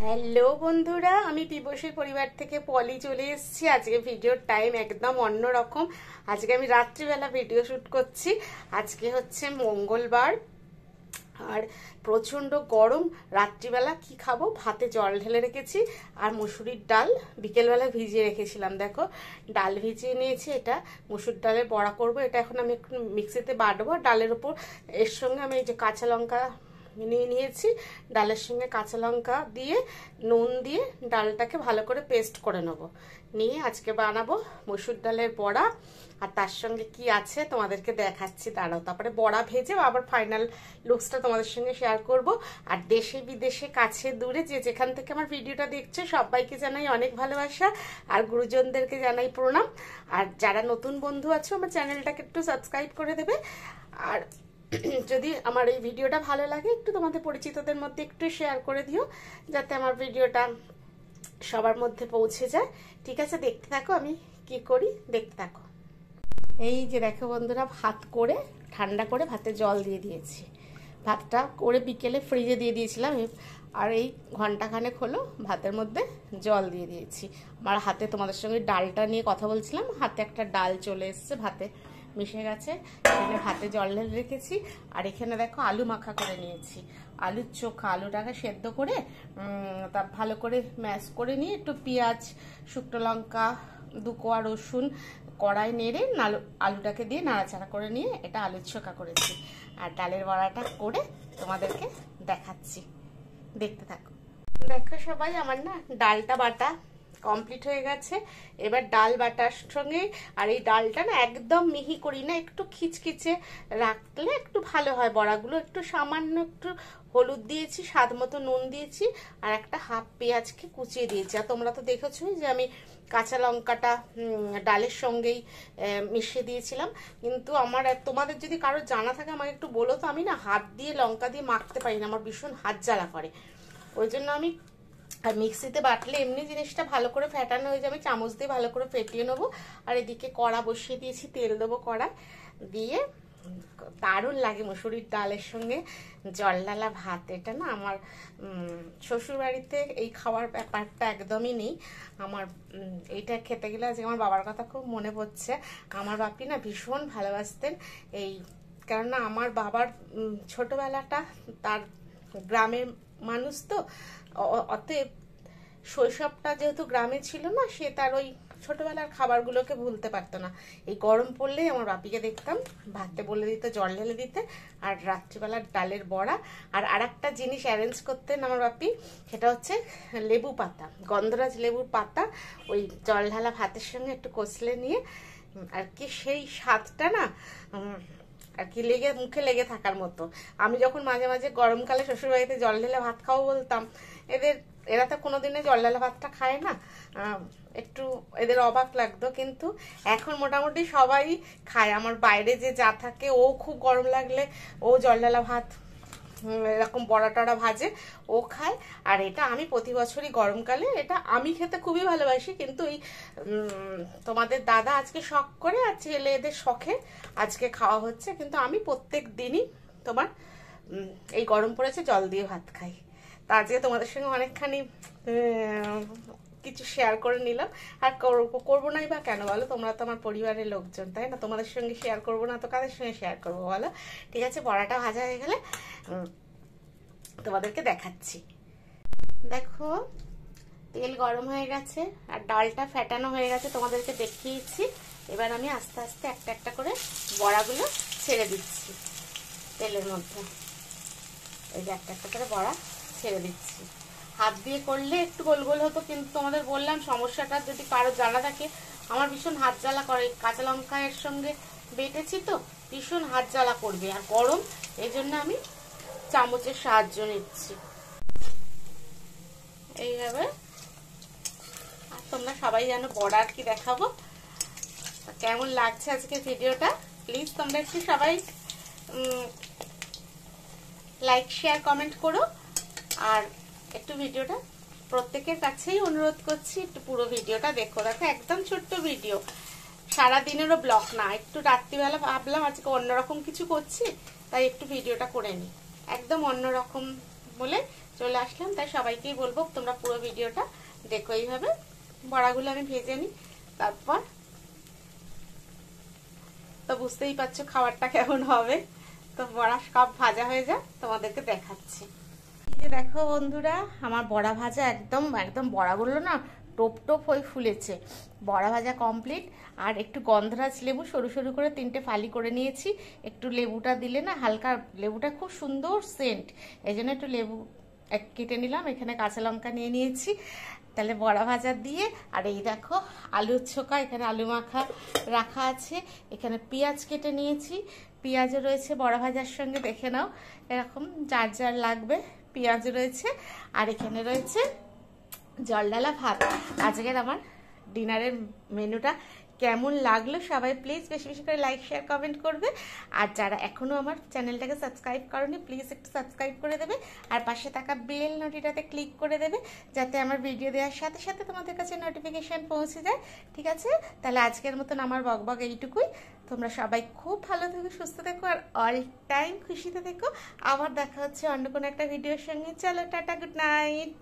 Hello বন্ধুরা, আমি পিবসীর পরিবার থেকে পলি চলে এসেছি। আজকে ভিডিওর টাইম একদম অন্যরকম। আজকে আমি রাত্রিবেলা ভিডিও শ্যুট করছি। আজকে হচ্ছে মঙ্গলবার আর প্রচণ্ড গরম। রাত্রিবেলা কি খাবো, ভাতে জল ঢেলে রেখেছি আর মুসুরির ডাল বিকেলবেলা ভিজিয়ে রেখেছিলাম। দেখো ডাল ভিজিয়ে নিয়েছি, এটা মুসুর ডালের বড়া করব। এটা এখন আমি একটু মিক্সিতে বাটবো। ডালের ওপর এর সঙ্গে আমি এই যে কাঁচা লঙ্কা নিয়ে নিয়েছি, ডালের সঙ্গে কাঁচা লঙ্কা দিয়ে নুন দিয়ে ডালটাকে ভালো করে পেস্ট করে নেব। নিয়ে আজকে বানাবো মসুর ডালের বড়া। আর তার সঙ্গে কি আছে তোমাদেরকে দেখাচ্ছি, দাঁড়াও। তারপরে বড়া ভেজে আবার ফাইনাল লুকসটা তোমাদের সঙ্গে শেয়ার করব। আর দেশে বিদেশে কাছে দূরে যে যেখান থেকে আমার ভিডিওটা দেখছে সবাইকে জানাই অনেক ভালোবাসা আর গুরুজনদেরকে জানাই প্রণাম। আর যারা নতুন বন্ধু আছো আমার চ্যানেলটাকে একটু সাবস্ক্রাইব করে দেবে। আর যদি আমার এই ভিডিওটা ভালো লাগে একটু তোমাদের পরিচিতদের মধ্যে একটু শেয়ার করে দিও, যাতে আমার ভিডিওটা সবার মধ্যে পৌঁছে যায়। ঠিক আছে, দেখতে থাকো আমি কি করি, দেখতে থাকো। এই যে দেখো বন্ধুরা, ভাত করে ঠান্ডা করে ভাতে জল দিয়ে দিয়েছি। ভাতটা করে বিকেলে ফ্রিজে দিয়ে দিয়েছিলাম, আর এই ঘন্টাখানেক হলো ভাতের মধ্যে জল দিয়ে দিয়েছি। আমার হাতে তোমাদের সঙ্গে ডালটা নিয়ে কথা বলছিলাম, হাতে একটা ডাল চলে এসছে, ভাতে মিশে গেছে। এখানে ভাতে জল ঢেলে রেখেছি। আর এখানে দেখো আলু মাখা করে নিয়েছি, আলুর চোখা। আলুটাকে সেদ্ধ করে তা ভালো করে ম্যাশ করে নিয়ে একটু পেঁয়াজ, শুকনো লঙ্কা, 2 কোয়া রসুন কড়াই নেড়ে আলুটাকে দিয়ে নাড়াচাড়া করে নিয়ে এটা আলুর চোখা করেছি। আর ডালের বড়াটা করে তোমাদেরকে দেখাচ্ছি, দেখতে থাকো। দেখো সবাই, আমার না ডালটা বাটা কমপ্লিট হয়ে গেছে। এবার ডাল বাটার সঙ্গে, আর এই ডালটা না একদম মিহি করি না, একটু খিচখিচে রাখলে একটু ভালো হয় বড়াগুলো। একটু সামান্য একটু হলুদ দিয়েছি, স্বাদ মতো নুন দিয়েছি, আর একটা হাফ পেঁয়াজকে কুচিয়ে দিয়েছি। আর তোমরা তো দেখেছোই যে আমি কাঁচা লঙ্কাটা ডালের সঙ্গেই মিশিয়ে দিয়েছিলাম। কিন্তু আমার, তোমাদের যদি কারো জানা থাকে আমাকে একটু বলো তো। আমি না হাত দিয়ে লঙ্কা দিয়ে মাখতে পারি না, আমার ভীষণ হাত জ্বালা করে। ওই জন্য আমি, আর মিক্সিতে বাটলে এমনি জিনিসটা ভালো করে ফেটানো হয়ে যাবে, চামচ দিয়ে ভালো করে ফেটিয়ে নেবো। আর এদিকে কড়া বসিয়ে দিয়েছি, তেল দেবো কড়া দিয়ে। দারুণ লাগে মুসুরির ডালের সঙ্গে জল ঢালা ভাত। এটা না আমার শ্বশুর বাড়িতে এই খাওয়ার ব্যাপারটা একদমই নেই। আমার এইটা খেতে গেলে আজকে আমার বাবার কথা খুব মনে পড়ছে। আমার বাপি না ভীষণ ভালোবাসতেন এই, কেননা আমার বাবার ছোটবেলাটা তার গ্রামের মানুষ তো, অতএব শৈশবটা যেহেতু গ্রামে ছিল না, সে তার ওই ছোটবেলার খাবারগুলোকে ভুলতে পারতো না। এই গরম পড়লেই আমার বাপিকে দেখতাম ভাতে বলে দিতে, জল ঢেলে দিতে, আর রাত্রিবেলার ডালের বড়া। আর আরেকটা জিনিস অ্যারেঞ্জ করতেন আমার বাপি, সেটা হচ্ছে লেবু পাতা, গন্ধরাজ লেবুর পাতা ওই জল ঢালা ভাতের সঙ্গে একটু কষলে নিয়ে, আর কি সেই স্বাদটা না আর কি মুখে লেগে থাকার মতো। আমি যখন মাঝে মাঝে গরমকালে শ্বশুরবাড়িতে জল ঢেলে ভাত খাবো বলতাম, এরা তো কোনোদিনে জল ঢালা ভাতটা খায় না, একটু এদের অবাক লাগতো। কিন্তু এখন মোটামুটি সবাই খায়। আমার বাইরে যে যা থাকে, ও খুব গরম লাগলে ও জল ঢালা ভাত এরকম বড়া টড়া ভাজে, ও খায়। আর এটা আমি প্রতি বছরই গরমকালে এটা আমি খেতে খুবই ভালোবাসি। কিন্তু এই তোমাদের দাদা আজকে শখ করে, আর ছেলে এদের শখে আজকে খাওয়া হচ্ছে। কিন্তু আমি প্রত্যেক দিনই তোমার এই গরম পড়েছে জল দিয়ে ভাত খাই। তা আজকে তোমাদের সঙ্গে অনেকখানি কিছু শেয়ার করে নিলাম। আর করবো নাই বা কেন বলো, তোমরা তো আমার পরিবারের লোকজন, তাই না? তোমাদের সঙ্গে শেয়ার করবো না তো কাদের সঙ্গে শেয়ার করবো বলো? ঠিক আছে, বড়াটা ভাজা হয়ে গেলে তোমাদেরকে দেখাচ্ছি। দেখো তেল গরম হয়ে গেছে আর ডালটা ফেটানো হয়ে গেছে, তোমাদেরকে দেখিয়েছি। এবার আমি আস্তে আস্তে একটা একটা করে বড়াগুলো ছেড়ে দিচ্ছি তেলের মধ্যে। এই যে একটা একটা করে বড়া ছেড়ে দিচ্ছি। হাত দিয়ে করলে একটু গোল গোল হতো, কিন্তু তোমাদের বললাম সমস্যাটা যদি কারো জানা থাকে, আমার ভীষণ হাত জ্বালা করে। কাঁচা লঙ্কা এর সঙ্গে বেটেছি তো ভীষণ হাত জ্বালা করবে, আর গরম, এই জন্য আমি চামচের সাহায্য নিচ্ছি এইভাবে। আর তোমরা সবাই জানো বড়া আর কি দেখাবো। কেমন লাগছে আজকে ভিডিওটা প্লিজ তোমরা একটু সবাই লাইক শেয়ার কমেন্ট করো। আর একটু ভিডিওটা প্রত্যেকের কাছেই অনুরোধ করছি, একটু পুরো ভিডিওটা দেখো। দেখো একদম ছোট্ট ভিডিও, সারাদিনেরও ব্লগ না, একটু রাত্রিবেলা ভাবলাম আজকে অন্যরকম কিছু করছি, তাই একটু ভিডিওটা করে নিই। একদম অন্যরকম বলে চলে আসলাম, তাই সবাইকেই বলবো তোমরা পুরো ভিডিওটা দেখো। এইভাবে বড়াগুলো আমি ভেজে নিই, তারপর তো বুঝতেই পারছো খাবারটা কেমন হবে। তো বড়া সব ভাজা হয়ে যায়, তোমাদেরকে দেখাচ্ছি। এই যে দেখো বন্ধুরা, আমার বড়া ভাজা একদম একদম বড়াগুলো না টোপ টোপ হয়ে ফুলেছে। বড়া ভাজা কমপ্লিট। আর একটু গন্ধরাজ লেবু সরু সরু করে 3টে ফালি করে নিয়েছি। একটু লেবুটা দিলে না হালকা, লেবুটা খুব সুন্দর সেন্ট, এই জন্য একটু লেবু কেটে নিলাম। এখানে কাঁচা লঙ্কা নিয়ে নিয়েছি। তাহলে বড়া ভাজা দিয়ে, আর এই দেখো আলুর ছোকা, এখানে আলু মাখা রাখা আছে। এখানে পেঁয়াজ কেটে নিয়েছি, পেঁয়াজও রয়েছে বড়া ভাজার সঙ্গে, দেখে নাও এরকম যার যার লাগবে। পেঁয়াজ রয়েছে, আর এখানে রয়েছে জলডালা ভাত। আজকের আমার ডিনারের মেনুটা কেমন লাগলো সবাই প্লিজ বেশি বেশি করে লাইক শেয়ার কমেন্ট করবে। আর যারা এখনও আমার চ্যানেলটাকে সাবস্ক্রাইব করোনি প্লিজ একটু সাবস্ক্রাইব করে দেবে, আর পাশে থাকা বেল নোটিটাতে ক্লিক করে দেবে, যাতে আমার ভিডিও দেওয়ার সাথে সাথে তোমাদের কাছে নোটিফিকেশান পৌঁছে যায়। ঠিক আছে, তাহলে আজকের মতন আমার বকবক এইটুকুই। তোমরা সবাই খুব ভালো থেকো, সুস্থ থেকো, আর অল টাইম খুশিতে থেকো। আবার দেখা হচ্ছে অন্য কোনো একটা ভিডিওর সঙ্গে। চলো টাটা, গুড নাইট।